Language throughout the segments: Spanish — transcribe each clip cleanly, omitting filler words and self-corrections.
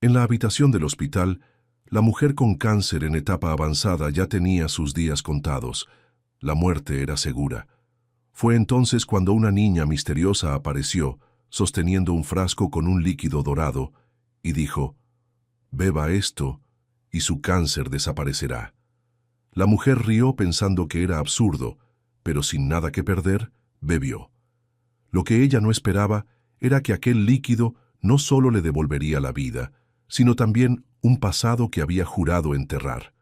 En la habitación del hospital, la mujer con cáncer en etapa avanzada ya tenía sus días contados. La muerte era segura. Fue entonces cuando una niña misteriosa apareció, sosteniendo un frasco con un líquido dorado, y dijo: «Beba esto, y su cáncer desaparecerá». La mujer rió pensando que era absurdo, pero sin nada que perder, bebió. Lo que ella no esperaba era que aquel líquido no solo le devolvería la vida, sino también un pasado que había jurado enterrar.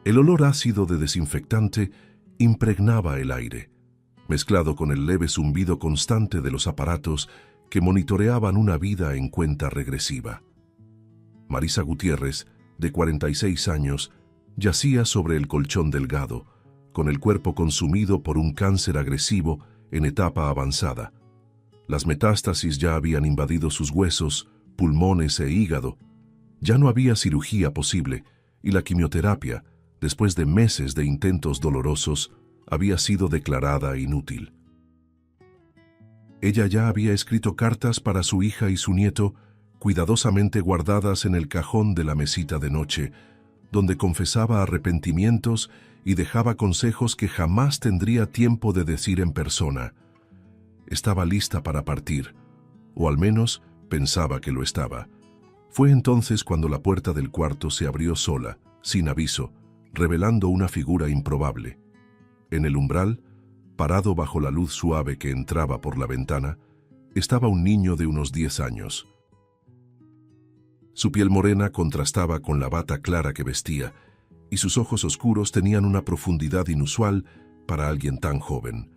El olor ácido de desinfectante impregnaba el aire, mezclado con el leve zumbido constante de los aparatos que monitoreaban una vida en cuenta regresiva. Marisa Gutiérrez, de 46 años, yacía sobre el colchón delgado, con el cuerpo consumido por un cáncer agresivo en etapa avanzada. Las metástasis ya habían invadido sus huesos, pulmones e hígado. Ya no había cirugía posible, y la quimioterapia, después de meses de intentos dolorosos, había sido declarada inútil. Ella ya había escrito cartas para su hija y su nieto, cuidadosamente guardadas en el cajón de la mesita de noche, donde confesaba arrepentimientos y dejaba consejos que jamás tendría tiempo de decir en persona. Estaba lista para partir, o al menos pensaba que lo estaba. Fue entonces cuando la puerta del cuarto se abrió sola, sin aviso, revelando una figura improbable. En el umbral, parado bajo la luz suave que entraba por la ventana, estaba un niño de unos 10 años. Su piel morena contrastaba con la bata clara que vestía, y sus ojos oscuros tenían una profundidad inusual para alguien tan joven.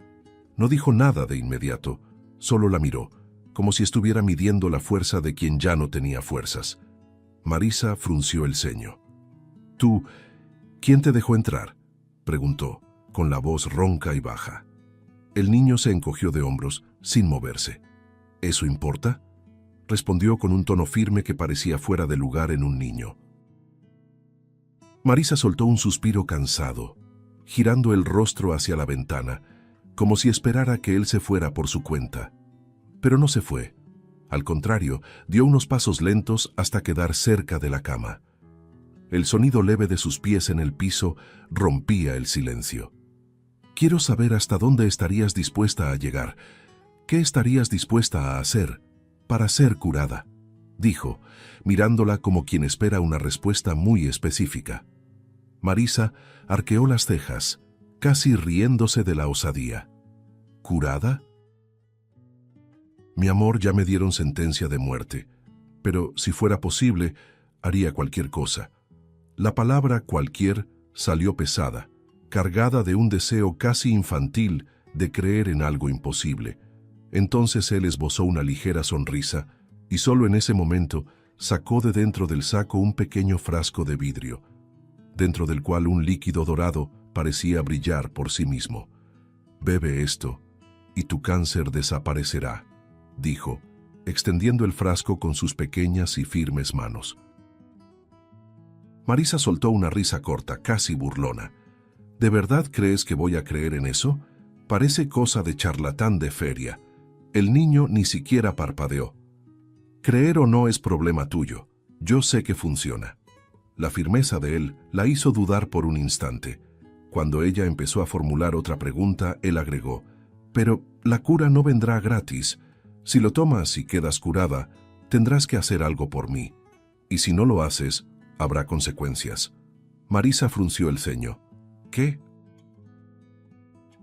No dijo nada de inmediato, solo la miró, como si estuviera midiendo la fuerza de quien ya no tenía fuerzas. Marisa frunció el ceño. «¿Tú, quién te dejó entrar?», preguntó, con la voz ronca y baja. El niño se encogió de hombros, sin moverse. «¿Eso importa?», respondió con un tono firme que parecía fuera de lugar en un niño. Marisa soltó un suspiro cansado, girando el rostro hacia la ventana, como si esperara que él se fuera por su cuenta. Pero no se fue. Al contrario, dio unos pasos lentos hasta quedar cerca de la cama. El sonido leve de sus pies en el piso rompía el silencio. «Quiero saber hasta dónde estarías dispuesta a llegar. ¿Qué estarías dispuesta a hacer para ser curada?», dijo, mirándola como quien espera una respuesta muy específica. Marisa arqueó las cejas, casi riéndose de la osadía. «¿Curada?». «Mi amor, ya me dieron sentencia de muerte, pero si fuera posible, haría cualquier cosa». La palabra cualquier salió pesada, cargada de un deseo casi infantil de creer en algo imposible. Entonces él esbozó una ligera sonrisa y solo en ese momento sacó de dentro del saco un pequeño frasco de vidrio, dentro del cual un líquido dorado parecía brillar por sí mismo. «Bebe esto, y tu cáncer desaparecerá», dijo, extendiendo el frasco con sus pequeñas y firmes manos. Marisa soltó una risa corta, casi burlona. «¿De verdad crees que voy a creer en eso? Parece cosa de charlatán de feria». El niño ni siquiera parpadeó. «Creer o no es problema tuyo. Yo sé que funciona». La firmeza de él la hizo dudar por un instante. Cuando ella empezó a formular otra pregunta, él agregó: «Pero la cura no vendrá gratis. Si lo tomas y quedas curada, tendrás que hacer algo por mí. Y si no lo haces, habrá consecuencias». Marisa frunció el ceño. «¿Qué?».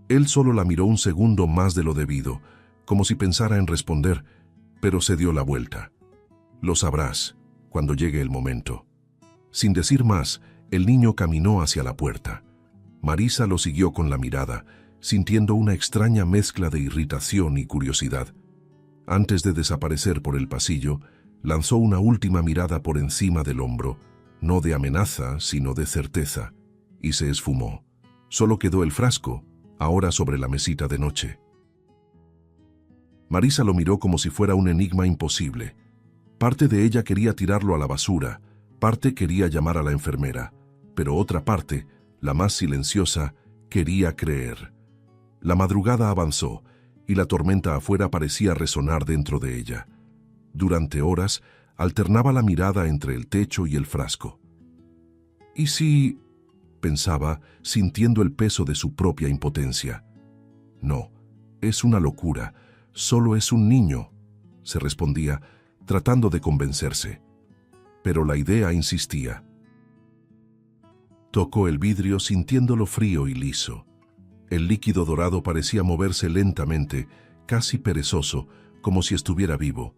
Él solo la miró un segundo más de lo debido, como si pensara en responder, pero se dio la vuelta. «Lo sabrás cuando llegue el momento». Sin decir más, el niño caminó hacia la puerta. Marisa lo siguió con la mirada, sintiendo una extraña mezcla de irritación y curiosidad. Antes de desaparecer por el pasillo, lanzó una última mirada por encima del hombro, no de amenaza, sino de certeza, y se esfumó. Solo quedó el frasco, ahora sobre la mesita de noche. Marisa lo miró como si fuera un enigma imposible. Parte de ella quería tirarlo a la basura, parte quería llamar a la enfermera, pero otra parte, la más silenciosa, quería creer. La madrugada avanzó, y la tormenta afuera parecía resonar dentro de ella. Durante horas, alternaba la mirada entre el techo y el frasco. ¿Y si...? Pensaba, sintiendo el peso de su propia impotencia. No, es una locura, solo es un niño, se respondía, tratando de convencerse. Pero la idea insistía. Tocó el vidrio sintiéndolo frío y liso. El líquido dorado parecía moverse lentamente, casi perezoso, como si estuviera vivo.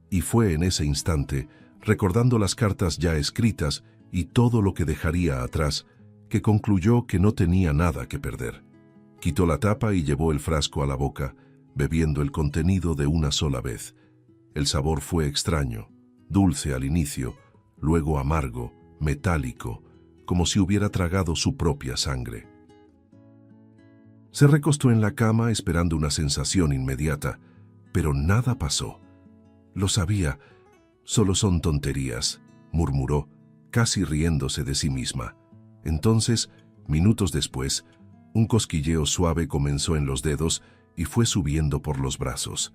Y fue en ese instante, recordando las cartas ya escritas y todo lo que dejaría atrás, que concluyó que no tenía nada que perder. Quitó la tapa y llevó el frasco a la boca, bebiendo el contenido de una sola vez. El sabor fue extraño, dulce al inicio, luego amargo, metálico, como si hubiera tragado su propia sangre. Se recostó en la cama esperando una sensación inmediata, pero nada pasó. Lo sabía, solo son tonterías, murmuró, casi riéndose de sí misma. Entonces, minutos después, un cosquilleo suave comenzó en los dedos y fue subiendo por los brazos.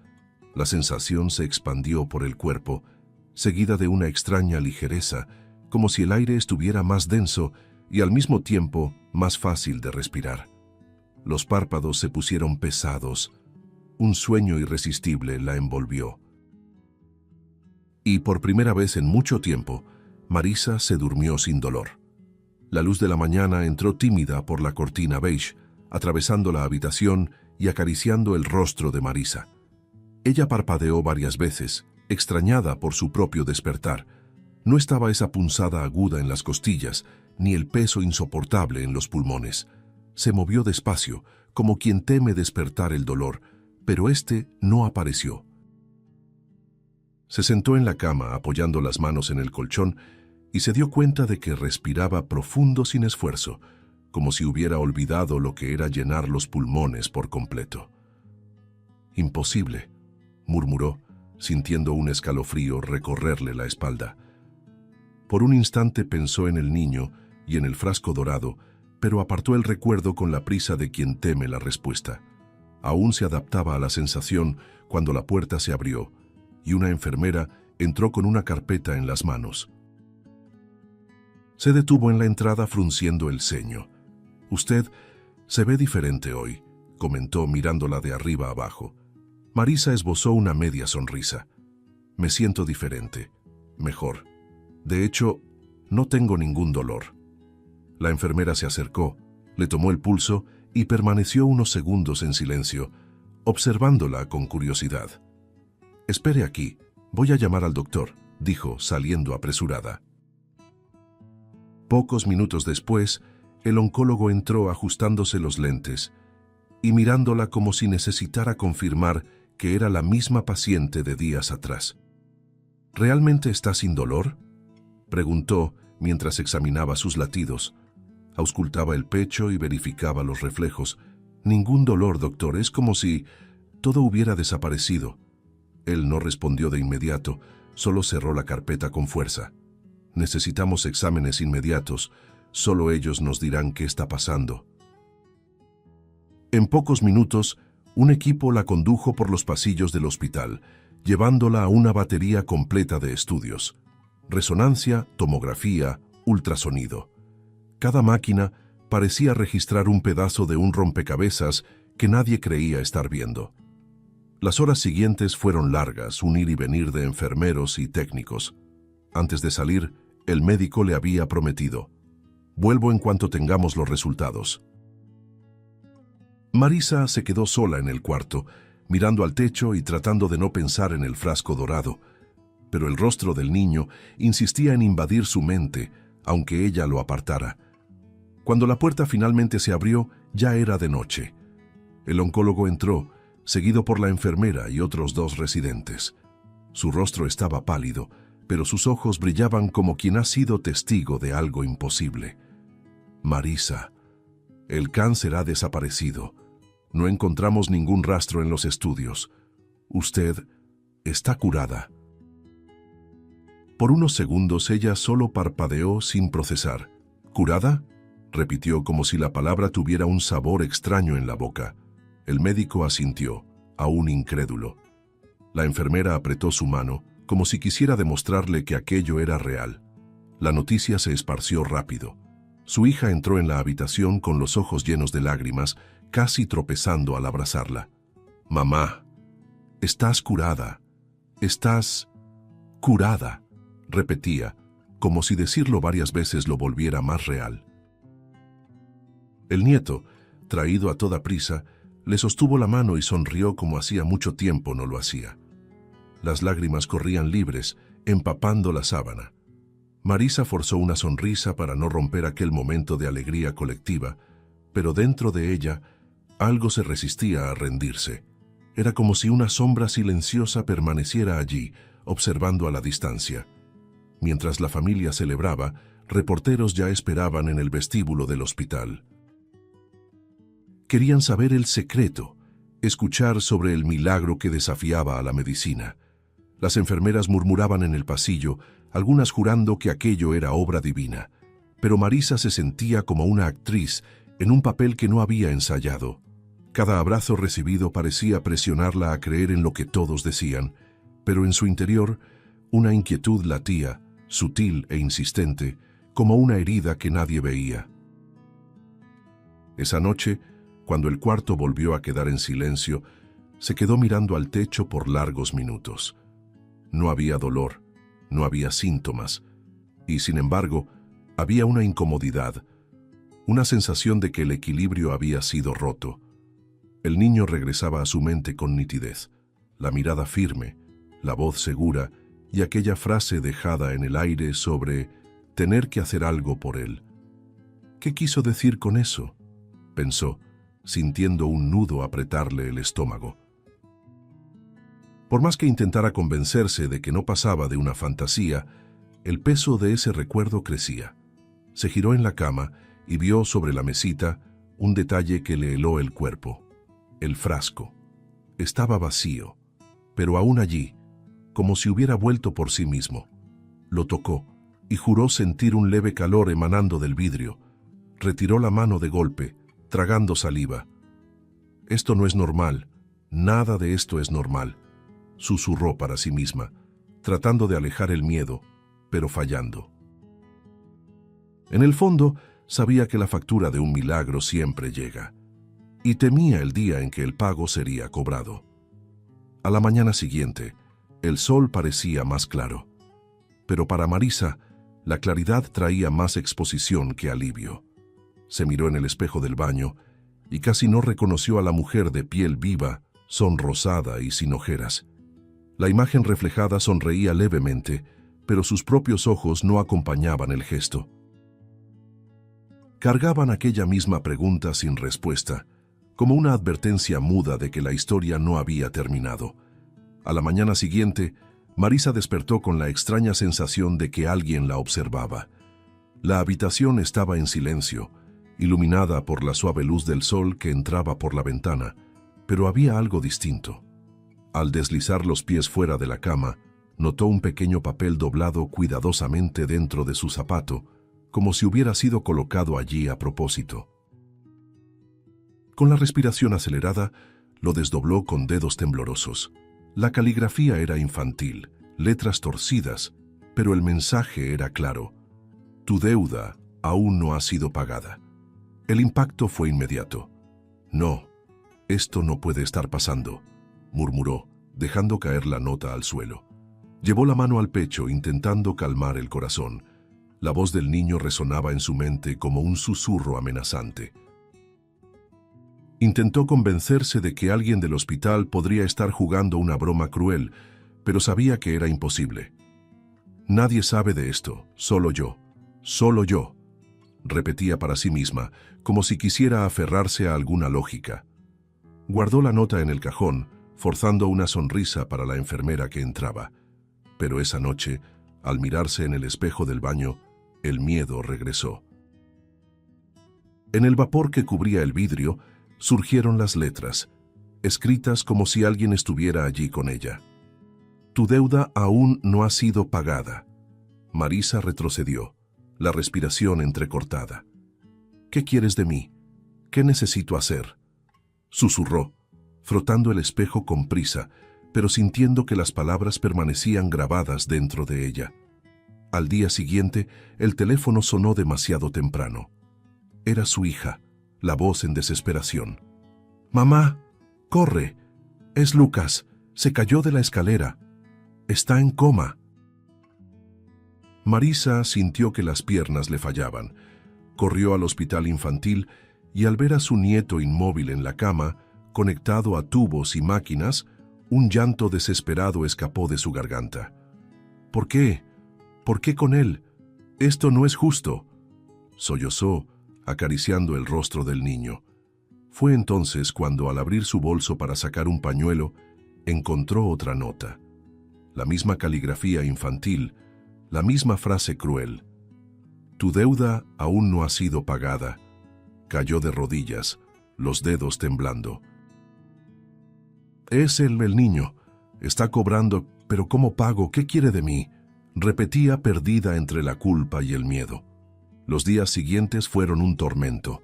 La sensación se expandió por el cuerpo, seguida de una extraña ligereza, como si el aire estuviera más denso y al mismo tiempo más fácil de respirar. Los párpados se pusieron pesados. Un sueño irresistible la envolvió. Y por primera vez en mucho tiempo, Marisa se durmió sin dolor. La luz de la mañana entró tímida por la cortina beige, atravesando la habitación y acariciando el rostro de Marisa. Ella parpadeó varias veces, extrañada por su propio despertar. No estaba esa punzada aguda en las costillas, ni el peso insoportable en los pulmones. Se movió despacio, como quien teme despertar el dolor, pero este no apareció. Se sentó en la cama, apoyando las manos en el colchón, y se dio cuenta de que respiraba profundo sin esfuerzo, como si hubiera olvidado lo que era llenar los pulmones por completo. Imposible, murmuró, sintiendo un escalofrío recorrerle la espalda. Por un instante pensó en el niño y en el frasco dorado, pero apartó el recuerdo con la prisa de quien teme la respuesta. Aún se adaptaba a la sensación cuando la puerta se abrió y una enfermera entró con una carpeta en las manos. Se detuvo en la entrada frunciendo el ceño. «Usted se ve diferente hoy», comentó mirándola de arriba abajo. Marisa esbozó una media sonrisa. «Me siento diferente. Mejor. De hecho, no tengo ningún dolor». La enfermera se acercó, le tomó el pulso y permaneció unos segundos en silencio, observándola con curiosidad. «Espere aquí, voy a llamar al doctor», dijo, saliendo apresurada. Pocos minutos después, el oncólogo entró ajustándose los lentes y mirándola como si necesitara confirmar que era la misma paciente de días atrás. «¿Realmente está sin dolor?», preguntó mientras examinaba sus latidos. Auscultaba el pecho y verificaba los reflejos. «Ningún dolor, doctor, es como si todo hubiera desaparecido». Él no respondió de inmediato, solo cerró la carpeta con fuerza. «Necesitamos exámenes inmediatos, solo ellos nos dirán qué está pasando». En pocos minutos, un equipo la condujo por los pasillos del hospital, llevándola a una batería completa de estudios. Resonancia, tomografía, ultrasonido. Cada máquina parecía registrar un pedazo de un rompecabezas que nadie creía estar viendo. Las horas siguientes fueron largas, un ir y venir de enfermeros y técnicos. Antes de salir, el médico le había prometido: «Vuelvo en cuanto tengamos los resultados». Marisa se quedó sola en el cuarto, mirando al techo y tratando de no pensar en el frasco dorado. Pero el rostro del niño insistía en invadir su mente, aunque ella lo apartara. Cuando la puerta finalmente se abrió, ya era de noche. El oncólogo entró, seguido por la enfermera y otros 2 residentes. Su rostro estaba pálido, pero sus ojos brillaban como quien ha sido testigo de algo imposible. «Marisa, el cáncer ha desaparecido. No encontramos ningún rastro en los estudios. Usted está curada». Por unos segundos ella solo parpadeó sin procesar. «¿Curada?», repitió como si la palabra tuviera un sabor extraño en la boca. El médico asintió, aún incrédulo. La enfermera apretó su mano, como si quisiera demostrarle que aquello era real. La noticia se esparció rápido. Su hija entró en la habitación con los ojos llenos de lágrimas, casi tropezando al abrazarla. «Mamá, estás curada, estás curada», repetía, como si decirlo varias veces lo volviera más real. El nieto, traído a toda prisa, le sostuvo la mano y sonrió como hacía mucho tiempo no lo hacía. Las lágrimas corrían libres, empapando la sábana. Marisa forzó una sonrisa para no romper aquel momento de alegría colectiva, pero dentro de ella algo se resistía a rendirse. Era como si una sombra silenciosa permaneciera allí, observando a la distancia. Mientras la familia celebraba, reporteros ya esperaban en el vestíbulo del hospital. Querían saber el secreto, escuchar sobre el milagro que desafiaba a la medicina. Las enfermeras murmuraban en el pasillo, algunas jurando que aquello era obra divina, pero Marisa se sentía como una actriz en un papel que no había ensayado. Cada abrazo recibido parecía presionarla a creer en lo que todos decían, pero en su interior una inquietud latía, sutil e insistente, como una herida que nadie veía. Esa noche, cuando el cuarto volvió a quedar en silencio, se quedó mirando al techo por largos minutos. No había dolor, no había síntomas, y sin embargo, había una incomodidad, una sensación de que el equilibrio había sido roto. El niño regresaba a su mente con nitidez, la mirada firme, la voz segura y aquella frase dejada en el aire sobre tener que hacer algo por él. ¿Qué quiso decir con eso?, pensó, sintiendo un nudo apretarle el estómago. Por más que intentara convencerse de que no pasaba de una fantasía, el peso de ese recuerdo crecía. Se giró en la cama y vio sobre la mesita un detalle que le heló el cuerpo. El frasco. Estaba vacío, pero aún allí, como si hubiera vuelto por sí mismo. Lo tocó y juró sentir un leve calor emanando del vidrio. Retiró la mano de golpe, tragando saliva. «Esto no es normal, nada de esto es normal», susurró para sí misma, tratando de alejar el miedo, pero fallando. En el fondo, sabía que la factura de un milagro siempre llega, y temía el día en que el pago sería cobrado. A la mañana siguiente, el sol parecía más claro, pero para Marisa, la claridad traía más exposición que alivio. Se miró en el espejo del baño y casi no reconoció a la mujer de piel viva, sonrosada y sin ojeras. La imagen reflejada sonreía levemente, pero sus propios ojos no acompañaban el gesto. Cargaban aquella misma pregunta sin respuesta, como una advertencia muda de que la historia no había terminado. A la mañana siguiente, Marisa despertó con la extraña sensación de que alguien la observaba. La habitación estaba en silencio, iluminada por la suave luz del sol que entraba por la ventana, pero había algo distinto. Al deslizar los pies fuera de la cama, notó un pequeño papel doblado cuidadosamente dentro de su zapato, como si hubiera sido colocado allí a propósito. Con la respiración acelerada, lo desdobló con dedos temblorosos. La caligrafía era infantil, letras torcidas, pero el mensaje era claro. «Tu deuda aún no ha sido pagada». El impacto fue inmediato. «No, esto no puede estar pasando», murmuró, dejando caer la nota al suelo. Llevó la mano al pecho intentando calmar el corazón. La voz del niño resonaba en su mente como un susurro amenazante. Intentó convencerse de que alguien del hospital podría estar jugando una broma cruel, pero sabía que era imposible. «Nadie sabe de esto, solo yo», repetía para sí misma, como si quisiera aferrarse a alguna lógica. Guardó la nota en el cajón, forzando una sonrisa para la enfermera que entraba. Pero esa noche, al mirarse en el espejo del baño, el miedo regresó. En el vapor que cubría el vidrio, surgieron las letras, escritas como si alguien estuviera allí con ella. «Tu deuda aún no ha sido pagada». Marisa retrocedió, la respiración entrecortada. «¿Qué quieres de mí? ¿Qué necesito hacer?», susurró, frotando el espejo con prisa, pero sintiendo que las palabras permanecían grabadas dentro de ella. Al día siguiente, el teléfono sonó demasiado temprano. Era su hija, la voz en desesperación. «Mamá, corre. Es Lucas. Se cayó de la escalera. Está en coma». Marisa sintió que las piernas le fallaban. Corrió al hospital infantil y al ver a su nieto inmóvil en la cama, conectado a tubos y máquinas, un llanto desesperado escapó de su garganta. «¿Por qué? ¿Por qué con él? Esto no es justo», sollozó, acariciando el rostro del niño. Fue entonces cuando, al abrir su bolso para sacar un pañuelo, encontró otra nota. La misma caligrafía infantil, la misma frase cruel. «Tu deuda aún no ha sido pagada». Cayó de rodillas, los dedos temblando. «Es él el niño. Está cobrando, pero ¿cómo pago? ¿Qué quiere de mí?», repetía, perdida entre la culpa y el miedo. Los días siguientes fueron un tormento.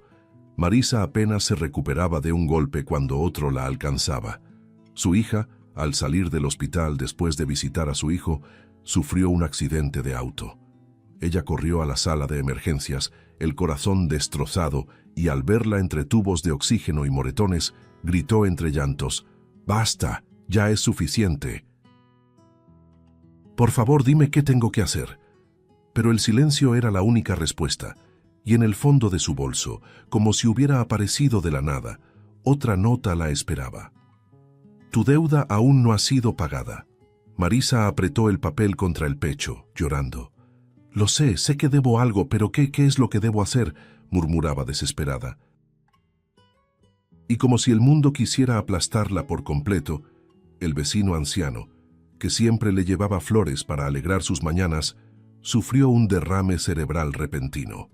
Marisa apenas se recuperaba de un golpe cuando otro la alcanzaba. Su hija, al salir del hospital después de visitar a su hijo, sufrió un accidente de auto. Ella corrió a la sala de emergencias, el corazón destrozado, y al verla entre tubos de oxígeno y moretones, gritó entre llantos: «¡Basta! Ya es suficiente. Por favor, dime qué tengo que hacer». Pero el silencio era la única respuesta, y en el fondo de su bolso, como si hubiera aparecido de la nada, otra nota la esperaba. «Tu deuda aún no ha sido pagada». Marisa apretó el papel contra el pecho, llorando. «Lo sé que debo algo, pero ¿qué es lo que debo hacer?», murmuraba desesperada. Y como si el mundo quisiera aplastarla por completo, el vecino anciano, que siempre le llevaba flores para alegrar sus mañanas, sufrió un derrame cerebral repentino.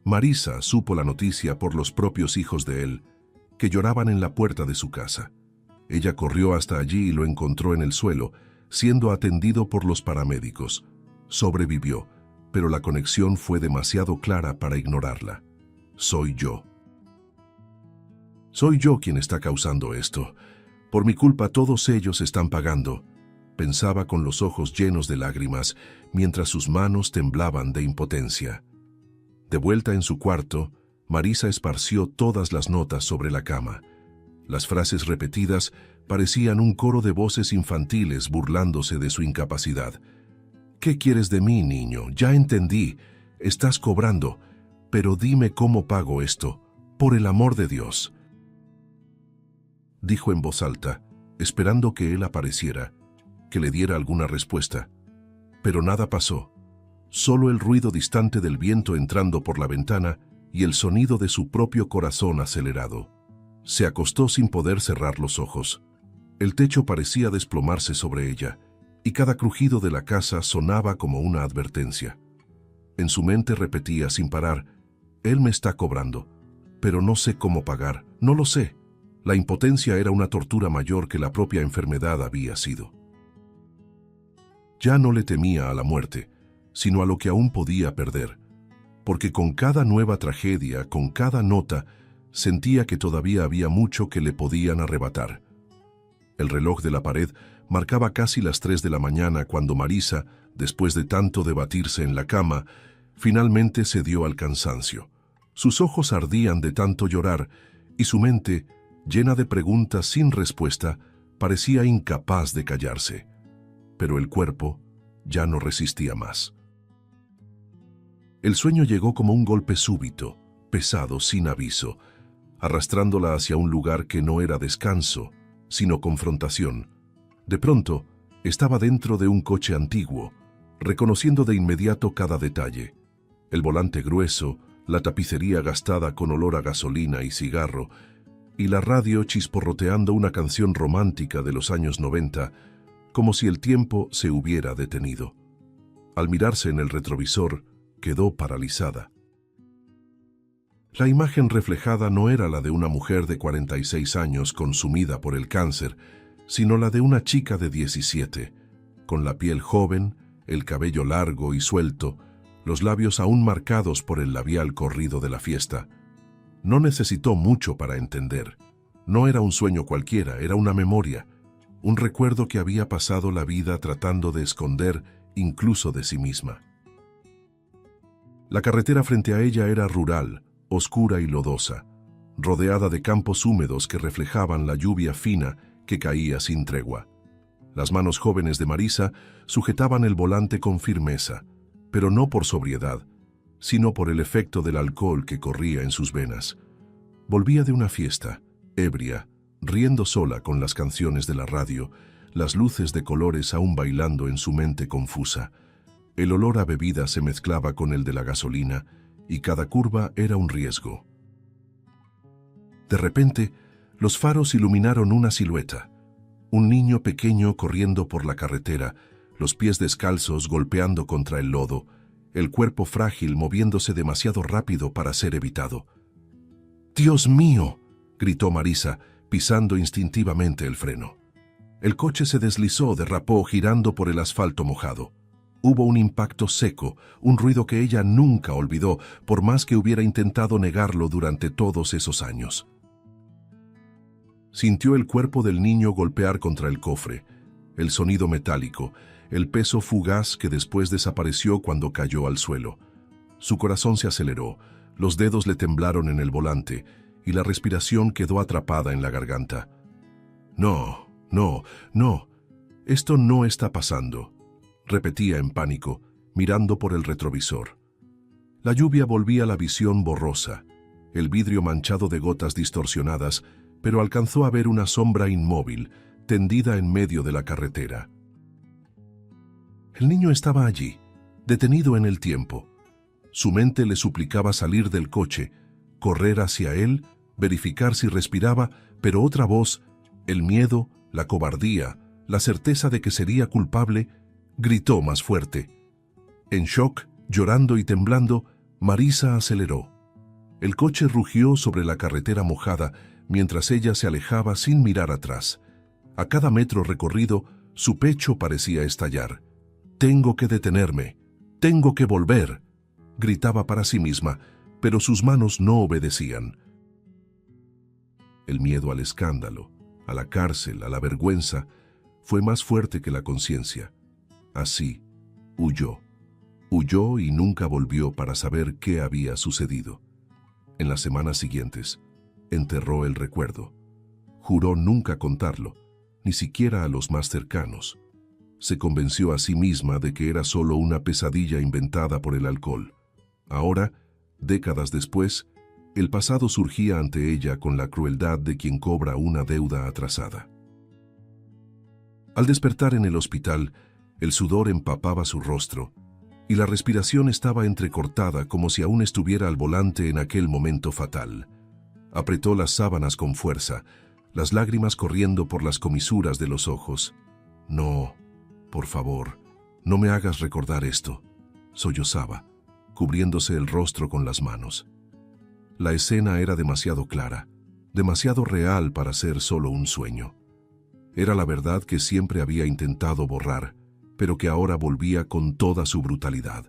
Marisa supo la noticia por los propios hijos de él, que lloraban en la puerta de su casa. Ella corrió hasta allí y lo encontró en el suelo, siendo atendido por los paramédicos. Sobrevivió, pero la conexión fue demasiado clara para ignorarla. «Soy yo. Soy yo quien está causando esto. Por mi culpa todos ellos están pagando», pensaba con los ojos llenos de lágrimas, mientras sus manos temblaban de impotencia. De vuelta en su cuarto, Marisa esparció todas las notas sobre la cama. Las frases repetidas parecían un coro de voces infantiles burlándose de su incapacidad. «¿Qué quieres de mí, niño? Ya entendí. Estás cobrando. Pero dime cómo pago esto. Por el amor de Dios», dijo en voz alta, esperando que él apareciera, que le diera alguna respuesta. Pero nada pasó. Solo el ruido distante del viento entrando por la ventana y el sonido de su propio corazón acelerado. Se acostó sin poder cerrar los ojos. El techo parecía desplomarse sobre ella, y cada crujido de la casa sonaba como una advertencia. En su mente repetía sin parar: «Él me está cobrando, pero no sé cómo pagar, no lo sé». La impotencia era una tortura mayor que la propia enfermedad había sido. Ya no le temía a la muerte, sino a lo que aún podía perder, porque con cada nueva tragedia, con cada nota, sentía que todavía había mucho que le podían arrebatar. El reloj de la pared marcaba casi las 3 de la mañana cuando Marisa, después de tanto debatirse en la cama, finalmente cedió al cansancio. Sus ojos ardían de tanto llorar y su mente, llena de preguntas sin respuesta, parecía incapaz de callarse. Pero el cuerpo ya no resistía más. El sueño llegó como un golpe súbito, pesado, sin aviso, arrastrándola hacia un lugar que no era descanso, sino confrontación. De pronto, estaba dentro de un coche antiguo, reconociendo de inmediato cada detalle. El volante grueso, la tapicería gastada con olor a gasolina y cigarro, y la radio chisporroteando una canción romántica de los años 90, como si el tiempo se hubiera detenido. Al mirarse en el retrovisor, quedó paralizada. La imagen reflejada no era la de una mujer de 46 años consumida por el cáncer, sino la de una chica de 17, con la piel joven, el cabello largo y suelto, los labios aún marcados por el labial corrido de la fiesta. No necesitó mucho para entender. No era un sueño cualquiera, era una memoria un recuerdo que había pasado la vida tratando de esconder incluso de sí misma. La carretera frente a ella era rural, oscura y lodosa, rodeada de campos húmedos que reflejaban la lluvia fina que caía sin tregua. Las manos jóvenes de Marisa sujetaban el volante con firmeza, pero no por sobriedad, sino por el efecto del alcohol que corría en sus venas. Volvía de una fiesta, ebria, riendo sola con las canciones de la radio, las luces de colores aún bailando en su mente confusa. El olor a bebida se mezclaba con el de la gasolina y cada curva era un riesgo. De repente, los faros iluminaron una silueta. Un niño pequeño corriendo por la carretera, los pies descalzos golpeando contra el lodo, el cuerpo frágil moviéndose demasiado rápido para ser evitado. ¡Dios mío!, gritó Marisa, pisando instintivamente el freno. El coche se deslizó, derrapó, girando por el asfalto mojado. Hubo un impacto seco, un ruido que ella nunca olvidó, por más que hubiera intentado negarlo durante todos esos años. Sintió el cuerpo del niño golpear contra el cofre, el sonido metálico, el peso fugaz que después desapareció cuando cayó al suelo. Su corazón se aceleró, los dedos le temblaron en el volante y la respiración quedó atrapada en la garganta. No, no, no, esto no está pasando, repetía en pánico, mirando por el retrovisor. La lluvia volvía la visión borrosa, el vidrio manchado de gotas distorsionadas, pero alcanzó a ver una sombra inmóvil, tendida en medio de la carretera. El niño estaba allí, detenido en el tiempo. Su mente le suplicaba salir del coche, correr hacia él, verificar si respiraba, pero otra voz, el miedo, la cobardía, la certeza de que sería culpable, gritó más fuerte. En shock, llorando y temblando, Marisa aceleró. El coche rugió sobre la carretera mojada mientras ella se alejaba sin mirar atrás. A cada metro recorrido, su pecho parecía estallar. «Tengo que detenerme, tengo que volver», gritaba para sí misma, pero sus manos no obedecían. El miedo al escándalo, a la cárcel, a la vergüenza, fue más fuerte que la conciencia. Así, huyó. Huyó y nunca volvió para saber qué había sucedido. En las semanas siguientes, enterró el recuerdo. Juró nunca contarlo, ni siquiera a los más cercanos. Se convenció a sí misma de que era solo una pesadilla inventada por el alcohol. Ahora, décadas después, el pasado surgía ante ella con la crueldad de quien cobra una deuda atrasada. Al despertar en el hospital, el sudor empapaba su rostro y la respiración estaba entrecortada como si aún estuviera al volante en aquel momento fatal. Apretó las sábanas con fuerza, las lágrimas corriendo por las comisuras de los ojos. «No, por favor, no me hagas recordar esto», sollozaba, cubriéndose el rostro con las manos. La escena era demasiado clara, demasiado real para ser solo un sueño. Era la verdad que siempre había intentado borrar, pero que ahora volvía con toda su brutalidad.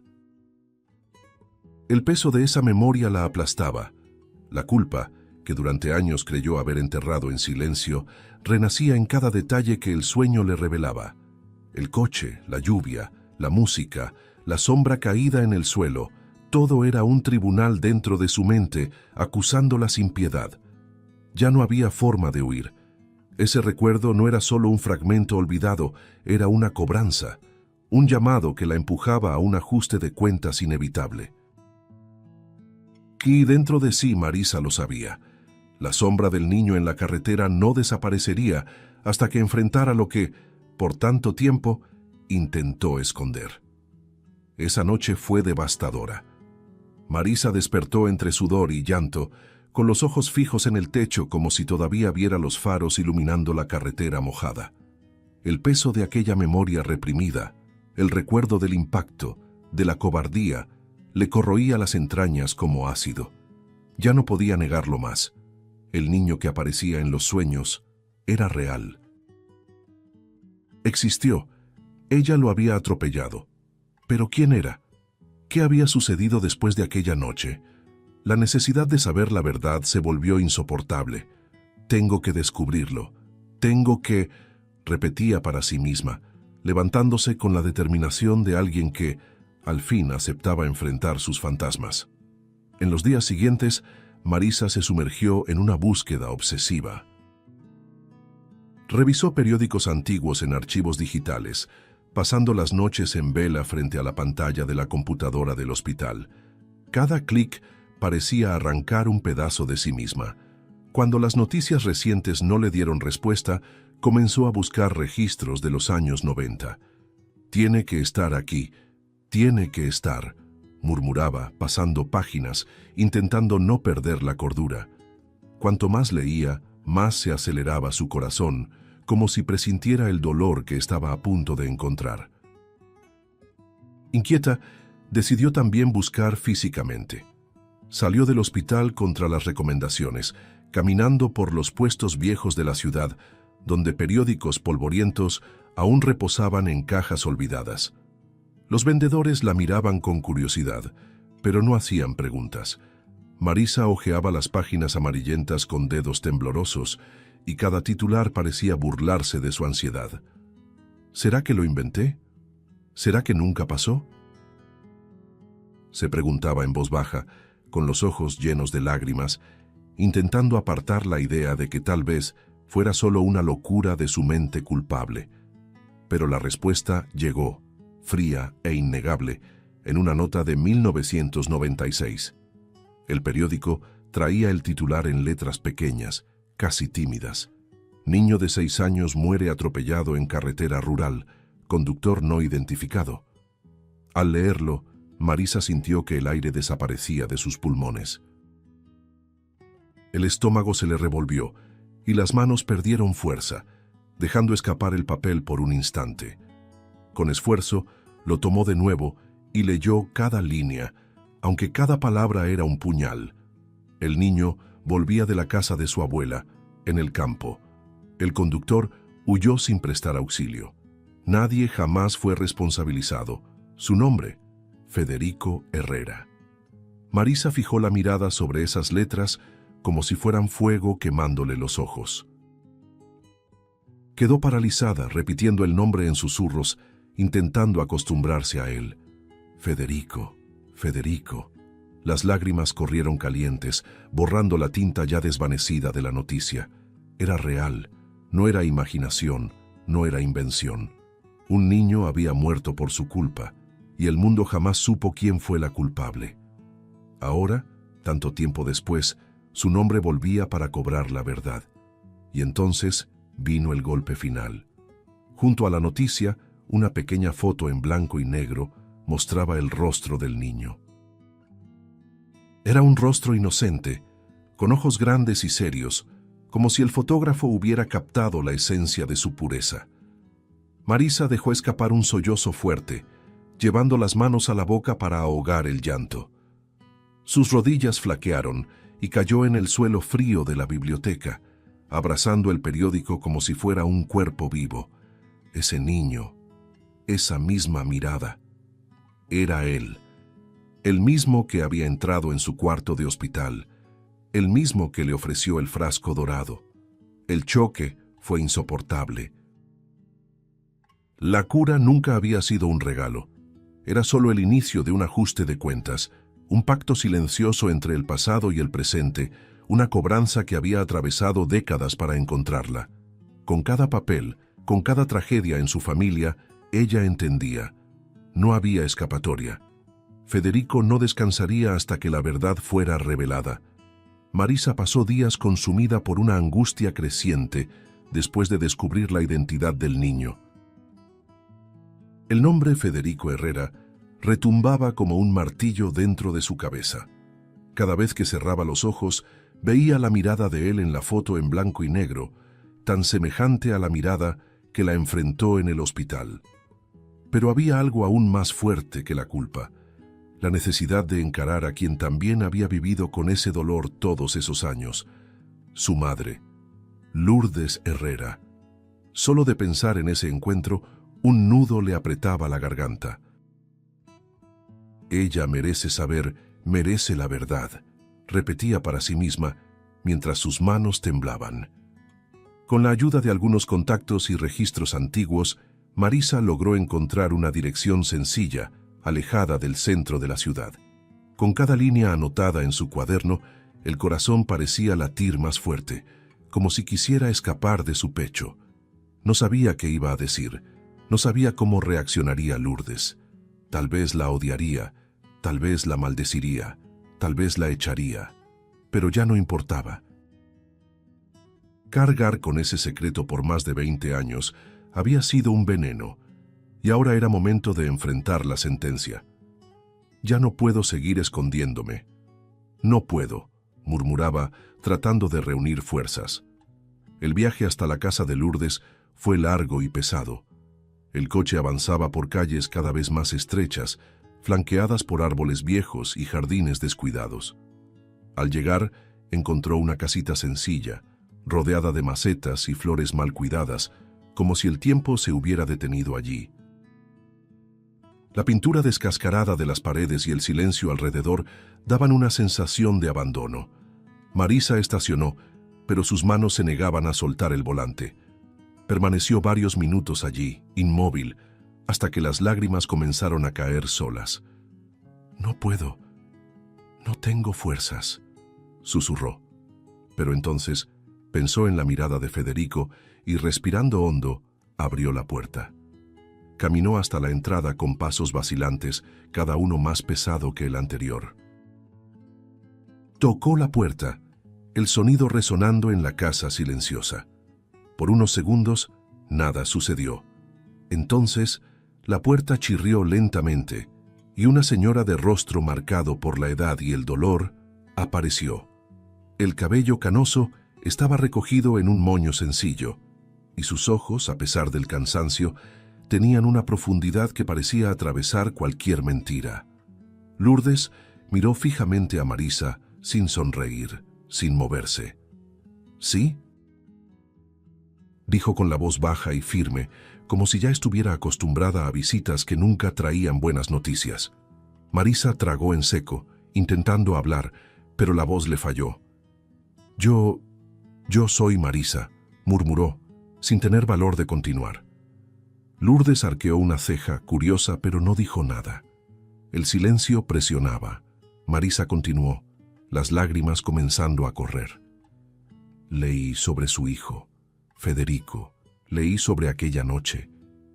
El peso de esa memoria la aplastaba. La culpa, que durante años creyó haber enterrado en silencio, renacía en cada detalle que el sueño le revelaba. El coche, la lluvia, la música, la sombra caída en el suelo, todo era un tribunal dentro de su mente, acusándola sin piedad. Ya no había forma de huir. Ese recuerdo no era solo un fragmento olvidado, era una cobranza, un llamado que la empujaba a un ajuste de cuentas inevitable. Y dentro de sí Marisa lo sabía. La sombra del niño en la carretera no desaparecería hasta que enfrentara lo que, por tanto tiempo, intentó esconder. Esa noche fue devastadora. Marisa despertó entre sudor y llanto, con los ojos fijos en el techo como si todavía viera los faros iluminando la carretera mojada. El peso de aquella memoria reprimida, el recuerdo del impacto, de la cobardía, le corroía las entrañas como ácido. Ya no podía negarlo más. El niño que aparecía en los sueños era real. Existió. Ella lo había atropellado. ¿Pero quién era? ¿Qué había sucedido después de aquella noche? La necesidad de saber la verdad se volvió insoportable. Tengo que descubrirlo. Tengo que... repetía para sí misma, levantándose con la determinación de alguien que, al fin, aceptaba enfrentar sus fantasmas. En los días siguientes, Marisa se sumergió en una búsqueda obsesiva. Revisó periódicos antiguos en archivos digitales, pasando las noches en vela frente a la pantalla de la computadora del hospital. Cada clic parecía arrancar un pedazo de sí misma. Cuando las noticias recientes no le dieron respuesta, comenzó a buscar registros de los años 90. «Tiene que estar aquí, tiene que estar», murmuraba, pasando páginas, intentando no perder la cordura. Cuanto más leía, más se aceleraba su corazón, como si presintiera el dolor que estaba a punto de encontrar. Inquieta, decidió también buscar físicamente. Salió del hospital contra las recomendaciones, caminando por los puestos viejos de la ciudad, donde periódicos polvorientos aún reposaban en cajas olvidadas. Los vendedores la miraban con curiosidad, pero no hacían preguntas. Marisa hojeaba las páginas amarillentas con dedos temblorosos, y cada titular parecía burlarse de su ansiedad. ¿Será que lo inventé? ¿Será que nunca pasó? Se preguntaba en voz baja, con los ojos llenos de lágrimas, intentando apartar la idea de que tal vez fuera solo una locura de su mente culpable. Pero la respuesta llegó, fría e innegable, en una nota de 1996. El periódico traía el titular en letras pequeñas, casi tímidas. Niño de 6 años muere atropellado en carretera rural, conductor no identificado. Al leerlo, Marisa sintió que el aire desaparecía de sus pulmones. El estómago se le revolvió y las manos perdieron fuerza, dejando escapar el papel por un instante. Con esfuerzo, lo tomó de nuevo y leyó cada línea, aunque cada palabra era un puñal. El niño volvía de la casa de su abuela, en el campo. El conductor huyó sin prestar auxilio. Nadie jamás fue responsabilizado. Su nombre, Federico Herrera. Marisa fijó la mirada sobre esas letras como si fueran fuego quemándole los ojos. Quedó paralizada, repitiendo el nombre en susurros, intentando acostumbrarse a él. Federico, Federico. Las lágrimas corrieron calientes, borrando la tinta ya desvanecida de la noticia. Era real, no era imaginación, no era invención. Un niño había muerto por su culpa, y el mundo jamás supo quién fue la culpable. Ahora, tanto tiempo después, su nombre volvía para cobrar la verdad. Y entonces vino el golpe final. Junto a la noticia, una pequeña foto en blanco y negro mostraba el rostro del niño. Era un rostro inocente, con ojos grandes y serios, como si el fotógrafo hubiera captado la esencia de su pureza. Marisa dejó escapar un sollozo fuerte, llevando las manos a la boca para ahogar el llanto. Sus rodillas flaquearon y cayó en el suelo frío de la biblioteca, abrazando el periódico como si fuera un cuerpo vivo. Ese niño, esa misma mirada, era él. El mismo que había entrado en su cuarto de hospital, el mismo que le ofreció el frasco dorado. El choque fue insoportable. La cura nunca había sido un regalo. Era solo el inicio de un ajuste de cuentas, un pacto silencioso entre el pasado y el presente, una cobranza que había atravesado décadas para encontrarla. Con cada papel, con cada tragedia en su familia, ella entendía. No había escapatoria. Federico no descansaría hasta que la verdad fuera revelada. Marisa pasó días consumida por una angustia creciente después de descubrir la identidad del niño. El nombre Federico Herrera retumbaba como un martillo dentro de su cabeza. Cada vez que cerraba los ojos, veía la mirada de él en la foto en blanco y negro, tan semejante a la mirada que la enfrentó en el hospital. Pero había algo aún más fuerte que la culpa. La necesidad de encarar a quien también había vivido con ese dolor todos esos años. Su madre, Lourdes Herrera. Solo de pensar en ese encuentro, un nudo le apretaba la garganta. Ella merece saber, merece la verdad, repetía para sí misma, mientras sus manos temblaban. Con la ayuda de algunos contactos y registros antiguos, Marisa logró encontrar una dirección sencilla, alejada del centro de la ciudad. Con cada línea anotada en su cuaderno, el corazón parecía latir más fuerte, como si quisiera escapar de su pecho. No sabía qué iba a decir, no sabía cómo reaccionaría Lourdes. Tal vez la odiaría, tal vez la maldeciría, tal vez la echaría, pero ya no importaba. Cargar con ese secreto por más de 20 años había sido un veneno, y ahora era momento de enfrentar la sentencia. Ya no puedo seguir escondiéndome. No puedo, murmuraba, tratando de reunir fuerzas. El viaje hasta la casa de Lourdes fue largo y pesado. El coche avanzaba por calles cada vez más estrechas, flanqueadas por árboles viejos y jardines descuidados. Al llegar, encontró una casita sencilla, rodeada de macetas y flores mal cuidadas, como si el tiempo se hubiera detenido allí. La pintura descascarada de las paredes y el silencio alrededor daban una sensación de abandono. Marisa estacionó, pero sus manos se negaban a soltar el volante. Permaneció varios minutos allí, inmóvil, hasta que las lágrimas comenzaron a caer solas. «No puedo, no tengo fuerzas», susurró. Pero entonces pensó en la mirada de Federico y, respirando hondo, abrió la puerta. Caminó hasta la entrada con pasos vacilantes, cada uno más pesado que el anterior. Tocó la puerta, el sonido resonando en la casa silenciosa. Por unos segundos, nada sucedió. Entonces, la puerta chirrió lentamente y una señora de rostro marcado por la edad y el dolor apareció. El cabello canoso estaba recogido en un moño sencillo, y sus ojos, a pesar del cansancio, tenían una profundidad que parecía atravesar cualquier mentira. Lourdes miró fijamente a Marisa, sin sonreír, sin moverse. «¿Sí?», dijo con la voz baja y firme, como si ya estuviera acostumbrada a visitas que nunca traían buenas noticias. Marisa tragó en seco, intentando hablar, pero la voz le falló. Yo soy Marisa», murmuró, sin tener valor de continuar. Lourdes arqueó una ceja, curiosa, pero no dijo nada. El silencio presionaba. Marisa continuó, las lágrimas comenzando a correr. «Leí sobre su hijo, Federico, leí sobre aquella noche,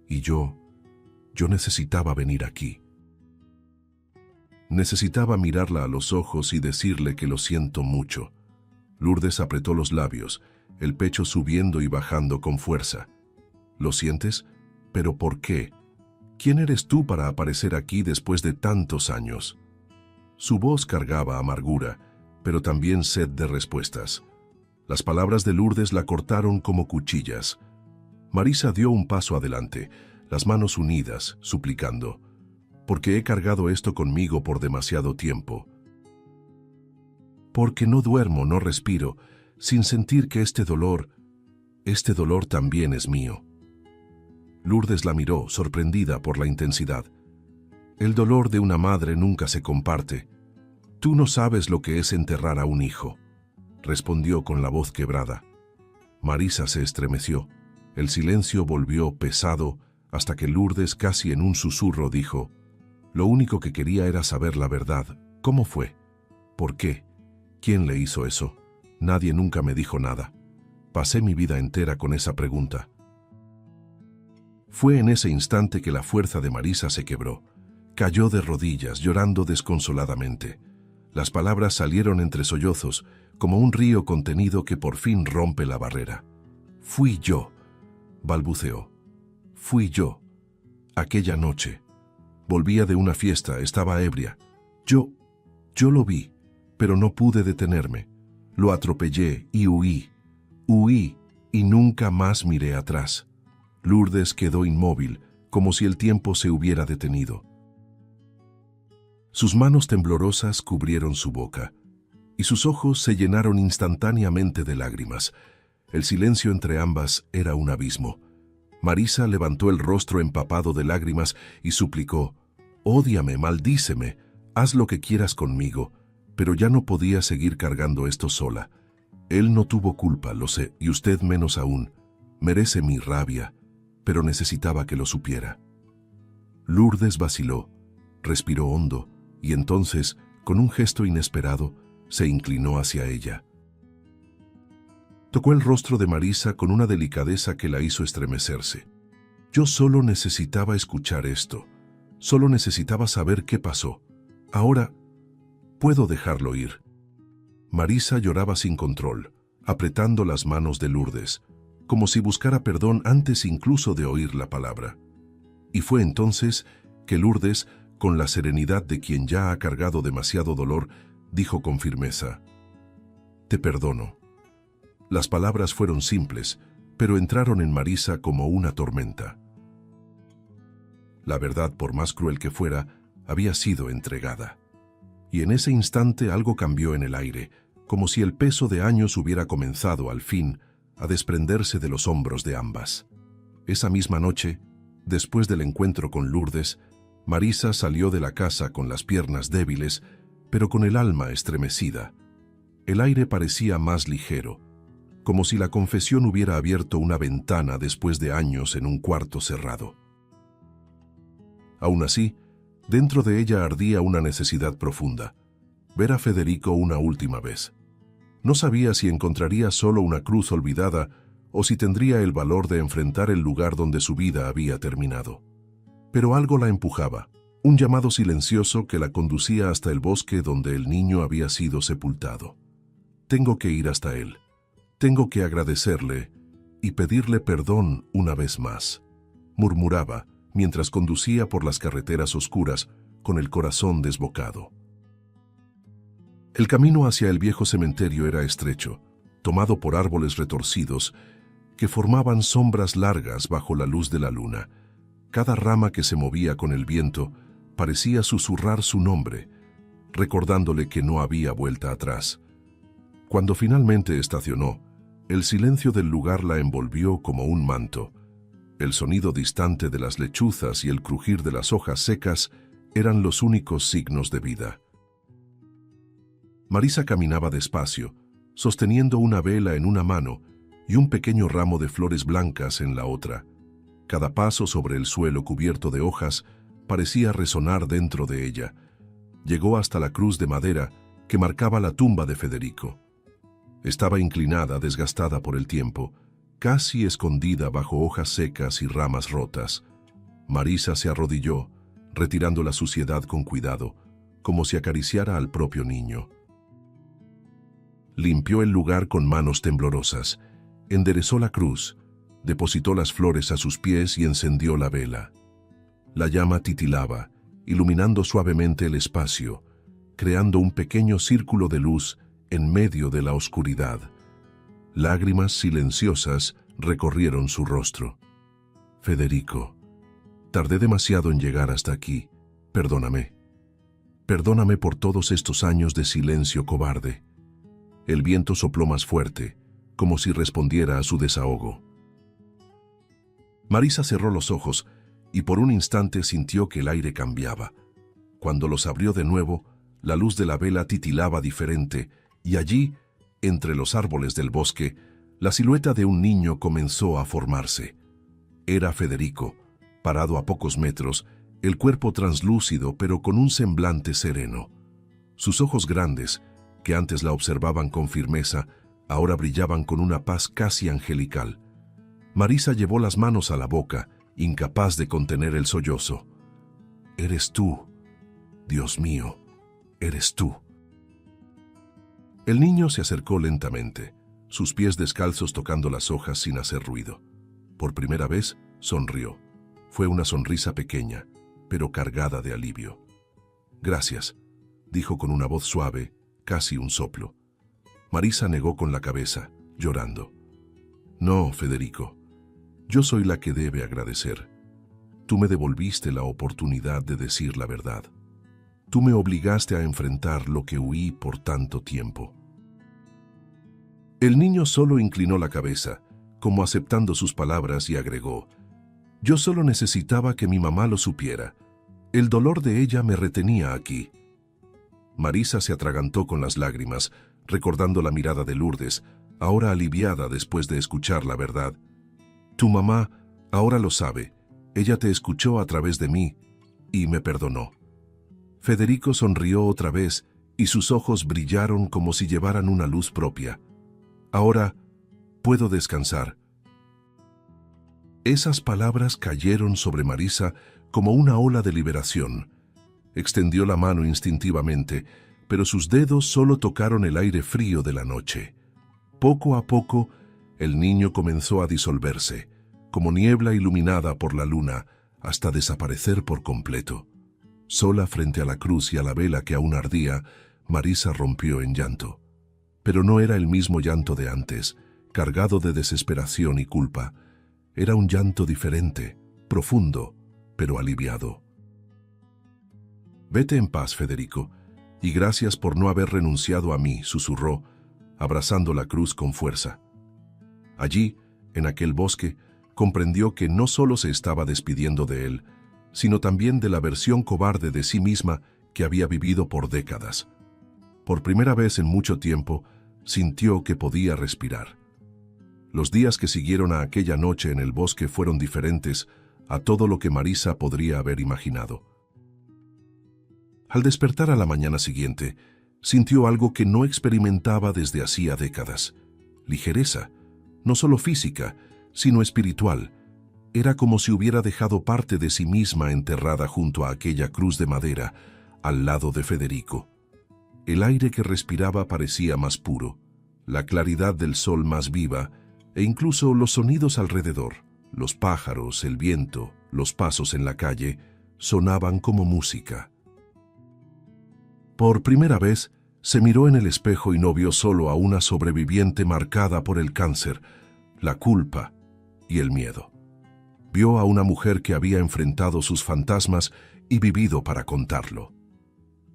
y yo necesitaba venir aquí. Necesitaba mirarla a los ojos y decirle que lo siento mucho». Lourdes apretó los labios, el pecho subiendo y bajando con fuerza. «¿Lo sientes? ¿Pero por qué? ¿Quién eres tú para aparecer aquí después de tantos años?» Su voz cargaba amargura, pero también sed de respuestas. Las palabras de Lourdes la cortaron como cuchillas. Marisa dio un paso adelante, las manos unidas, suplicando: «Porque he cargado esto conmigo por demasiado tiempo. Porque no duermo, no respiro, sin sentir que este dolor también es mío». Lourdes la miró, sorprendida por la intensidad. «El dolor de una madre nunca se comparte. Tú no sabes lo que es enterrar a un hijo», respondió con la voz quebrada. Marisa se estremeció. El silencio volvió pesado hasta que Lourdes, casi en un susurro, dijo: «Lo único que quería era saber la verdad. ¿Cómo fue? ¿Por qué? ¿Quién le hizo eso? Nadie nunca me dijo nada. Pasé mi vida entera con esa pregunta». Fue en ese instante que la fuerza de Marisa se quebró. Cayó de rodillas, llorando desconsoladamente. Las palabras salieron entre sollozos, como un río contenido que por fin rompe la barrera. «Fui yo», balbuceó. «Fui yo. Aquella noche. Volvía de una fiesta, estaba ebria. Yo lo vi, pero no pude detenerme. Lo atropellé y huí. Huí y nunca más miré atrás». Lourdes quedó inmóvil, como si el tiempo se hubiera detenido. Sus manos temblorosas cubrieron su boca, y sus ojos se llenaron instantáneamente de lágrimas. El silencio entre ambas era un abismo. Marisa levantó el rostro empapado de lágrimas y suplicó: «Ódiame, maldíceme, haz lo que quieras conmigo», pero ya no podía seguir cargando esto sola. Él no tuvo culpa, lo sé, y usted menos aún. Merece mi rabia, pero necesitaba que lo supiera. Lourdes vaciló, respiró hondo, y entonces, con un gesto inesperado, se inclinó hacia ella. Tocó el rostro de Marisa con una delicadeza que la hizo estremecerse. Yo solo necesitaba escuchar esto. Solo necesitaba saber qué pasó. Ahora, puedo dejarlo ir. Marisa lloraba sin control, apretando las manos de Lourdes, como si buscara perdón antes incluso de oír la palabra. Y fue entonces que Lourdes, con la serenidad de quien ya ha cargado demasiado dolor, dijo con firmeza: «Te perdono». Las palabras fueron simples, pero entraron en Marisa como una tormenta. La verdad, por más cruel que fuera, había sido entregada. Y en ese instante algo cambió en el aire, como si el peso de años hubiera comenzado, al fin, a desprenderse de los hombros de ambas. Esa misma noche, después del encuentro con Lourdes, Marisa salió de la casa con las piernas débiles, pero con el alma estremecida. El aire parecía más ligero, como si la confesión hubiera abierto una ventana después de años en un cuarto cerrado. Aún así, dentro de ella ardía una necesidad profunda: ver a Federico una última vez. No sabía si encontraría solo una cruz olvidada o si tendría el valor de enfrentar el lugar donde su vida había terminado. Pero algo la empujaba, un llamado silencioso que la conducía hasta el bosque donde el niño había sido sepultado. Tengo que ir hasta él. Tengo que agradecerle y pedirle perdón una vez más, murmuraba mientras conducía por las carreteras oscuras con el corazón desbocado. El camino hacia el viejo cementerio era estrecho, tomado por árboles retorcidos que formaban sombras largas bajo la luz de la luna. Cada rama que se movía con el viento parecía susurrar su nombre, recordándole que no había vuelta atrás. Cuando finalmente estacionó, el silencio del lugar la envolvió como un manto. El sonido distante de las lechuzas y el crujir de las hojas secas eran los únicos signos de vida. Marisa caminaba despacio, sosteniendo una vela en una mano y un pequeño ramo de flores blancas en la otra. Cada paso sobre el suelo cubierto de hojas parecía resonar dentro de ella. Llegó hasta la cruz de madera que marcaba la tumba de Federico. Estaba inclinada, desgastada por el tiempo, casi escondida bajo hojas secas y ramas rotas. Marisa se arrodilló, retirando la suciedad con cuidado, como si acariciara al propio niño. Limpió el lugar con manos temblorosas, enderezó la cruz, depositó las flores a sus pies y encendió la vela. La llama titilaba, iluminando suavemente el espacio, creando un pequeño círculo de luz en medio de la oscuridad. Lágrimas silenciosas recorrieron su rostro. Federico, tardé demasiado en llegar hasta aquí. Perdóname. Perdóname por todos estos años de silencio cobarde. El viento sopló más fuerte, como si respondiera a su desahogo. Marisa cerró los ojos y por un instante sintió que el aire cambiaba. Cuando los abrió de nuevo, la luz de la vela titilaba diferente, y allí, entre los árboles del bosque, la silueta de un niño comenzó a formarse. Era Federico, parado a pocos metros, el cuerpo translúcido pero con un semblante sereno. Sus ojos grandes, que antes la observaban con firmeza, ahora brillaban con una paz casi angelical. Marisa llevó las manos a la boca, incapaz de contener el sollozo. «Eres tú, Dios mío, eres tú». El niño se acercó lentamente, sus pies descalzos tocando las hojas sin hacer ruido. Por primera vez, sonrió. Fue una sonrisa pequeña, pero cargada de alivio. «Gracias», dijo con una voz suave, casi un soplo. Marisa negó con la cabeza, llorando. «No, Federico, yo soy la que debe agradecer. Tú me devolviste la oportunidad de decir la verdad. Tú me obligaste a enfrentar lo que huí por tanto tiempo». El niño solo inclinó la cabeza, como aceptando sus palabras, y agregó: «Yo solo necesitaba que mi mamá lo supiera. El dolor de ella me retenía aquí». Marisa se atragantó con las lágrimas, recordando la mirada de Lourdes, ahora aliviada después de escuchar la verdad. Tu mamá ahora lo sabe. Ella te escuchó a través de mí y me perdonó. Federico sonrió otra vez y sus ojos brillaron como si llevaran una luz propia. Ahora puedo descansar. Esas palabras cayeron sobre Marisa como una ola de liberación. Extendió la mano instintivamente, pero sus dedos solo tocaron el aire frío de la noche. Poco a poco, el niño comenzó a disolverse, como niebla iluminada por la luna, hasta desaparecer por completo. Sola frente a la cruz y a la vela que aún ardía, Marisa rompió en llanto. Pero no era el mismo llanto de antes, cargado de desesperación y culpa. Era un llanto diferente, profundo, pero aliviado. Vete en paz, Federico, y gracias por no haber renunciado a mí, susurró, abrazando la cruz con fuerza. Allí, en aquel bosque, comprendió que no solo se estaba despidiendo de él, sino también de la versión cobarde de sí misma que había vivido por décadas. Por primera vez en mucho tiempo, sintió que podía respirar. Los días que siguieron a aquella noche en el bosque fueron diferentes a todo lo que Marisa podría haber imaginado. Al despertar a la mañana siguiente, sintió algo que no experimentaba desde hacía décadas. Ligereza, no solo física, sino espiritual. Era como si hubiera dejado parte de sí misma enterrada junto a aquella cruz de madera, al lado de Federico. El aire que respiraba parecía más puro, la claridad del sol más viva, e incluso los sonidos alrededor, los pájaros, el viento, los pasos en la calle, sonaban como música. Por primera vez, se miró en el espejo y no vio solo a una sobreviviente marcada por el cáncer, la culpa y el miedo. Vio a una mujer que había enfrentado sus fantasmas y vivido para contarlo.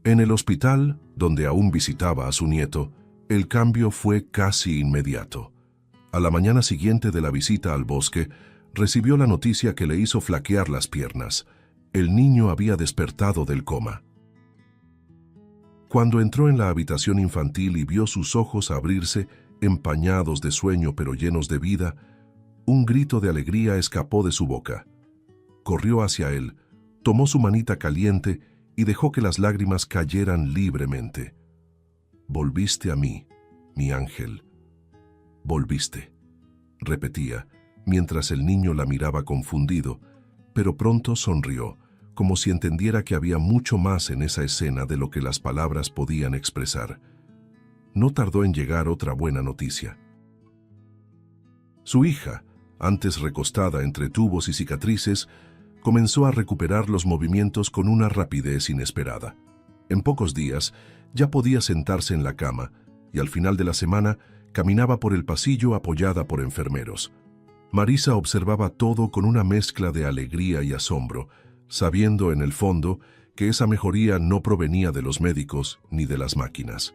En el hospital, donde aún visitaba a su nieto, el cambio fue casi inmediato. A la mañana siguiente de la visita al bosque, recibió la noticia que le hizo flaquear las piernas. El niño había despertado del coma. Cuando entró en la habitación infantil y vio sus ojos abrirse, empañados de sueño pero llenos de vida, un grito de alegría escapó de su boca. Corrió hacia él, tomó su manita caliente y dejó que las lágrimas cayeran libremente. «Volviste a mí, mi ángel. Volviste», repetía, mientras el niño la miraba confundido, pero pronto sonrió, como si entendiera que había mucho más en esa escena de lo que las palabras podían expresar. No tardó en llegar otra buena noticia. Su hija, antes recostada entre tubos y cicatrices, comenzó a recuperar los movimientos con una rapidez inesperada. En pocos días ya podía sentarse en la cama y al final de la semana caminaba por el pasillo apoyada por enfermeros. Marisa observaba todo con una mezcla de alegría y asombro, sabiendo en el fondo que esa mejoría no provenía de los médicos ni de las máquinas.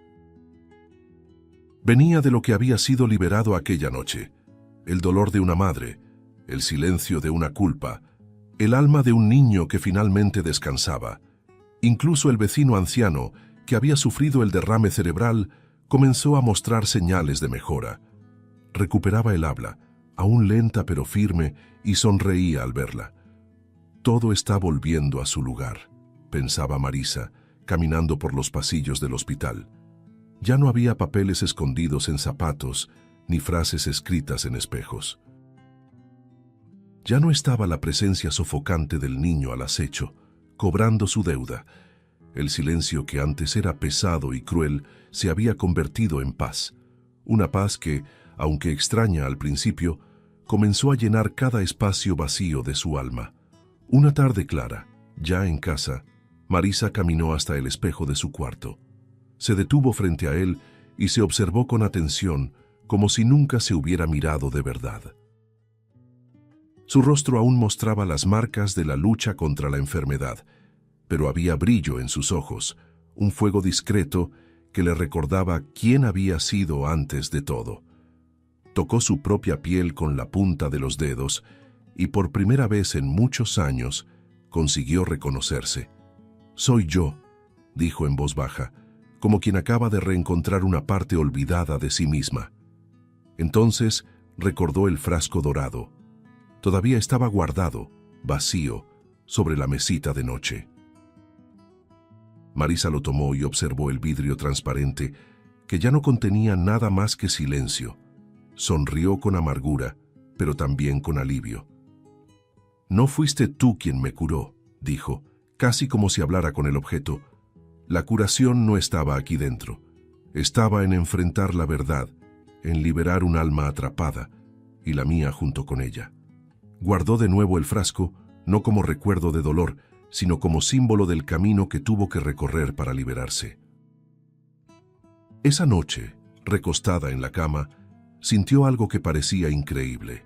Venía de lo que había sido liberado aquella noche: el dolor de una madre, el silencio de una culpa, el alma de un niño que finalmente descansaba. Incluso el vecino anciano, que había sufrido el derrame cerebral, comenzó a mostrar señales de mejora. Recuperaba el habla, aún lenta pero firme, y sonreía al verla. Todo está volviendo a su lugar, pensaba Marisa, caminando por los pasillos del hospital. Ya no había papeles escondidos en zapatos, ni frases escritas en espejos. Ya no estaba la presencia sofocante del niño al acecho, cobrando su deuda. El silencio que antes era pesado y cruel se había convertido en paz. Una paz que, aunque extraña al principio, comenzó a llenar cada espacio vacío de su alma. Una tarde clara, ya en casa, Marisa caminó hasta el espejo de su cuarto. Se detuvo frente a él y se observó con atención, como si nunca se hubiera mirado de verdad. Su rostro aún mostraba las marcas de la lucha contra la enfermedad, pero había brillo en sus ojos, un fuego discreto que le recordaba quién había sido antes de todo. Tocó su propia piel con la punta de los dedos y por primera vez en muchos años consiguió reconocerse. «Soy yo», dijo en voz baja, como quien acaba de reencontrar una parte olvidada de sí misma. Entonces recordó el frasco dorado. Todavía estaba guardado, vacío, sobre la mesita de noche. Marisa lo tomó y observó el vidrio transparente, que ya no contenía nada más que silencio. Sonrió con amargura, pero también con alivio. «No fuiste tú quien me curó», dijo, casi como si hablara con el objeto. «La curación no estaba aquí dentro. Estaba en enfrentar la verdad, en liberar un alma atrapada, y la mía junto con ella». Guardó de nuevo el frasco, no como recuerdo de dolor, sino como símbolo del camino que tuvo que recorrer para liberarse. Esa noche, recostada en la cama, sintió algo que parecía increíble: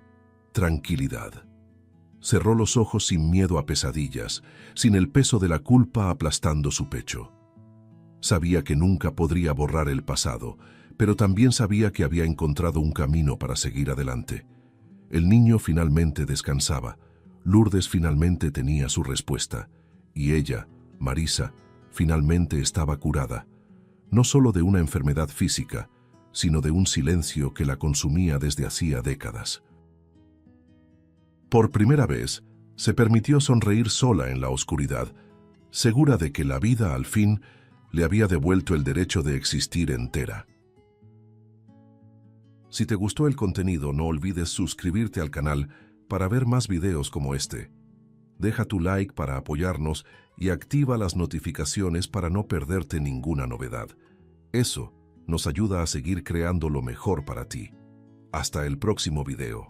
tranquilidad. Cerró los ojos sin miedo a pesadillas, sin el peso de la culpa aplastando su pecho. Sabía que nunca podría borrar el pasado, pero también sabía que había encontrado un camino para seguir adelante. El niño finalmente descansaba, Lourdes finalmente tenía su respuesta, y ella, Marisa, finalmente estaba curada, no solo de una enfermedad física, sino de un silencio que la consumía desde hacía décadas. Por primera vez, se permitió sonreír sola en la oscuridad, segura de que la vida al fin le había devuelto el derecho de existir entera. Si te gustó el contenido, no olvides suscribirte al canal para ver más videos como este. Deja tu like para apoyarnos y activa las notificaciones para no perderte ninguna novedad. Eso nos ayuda a seguir creando lo mejor para ti. Hasta el próximo video.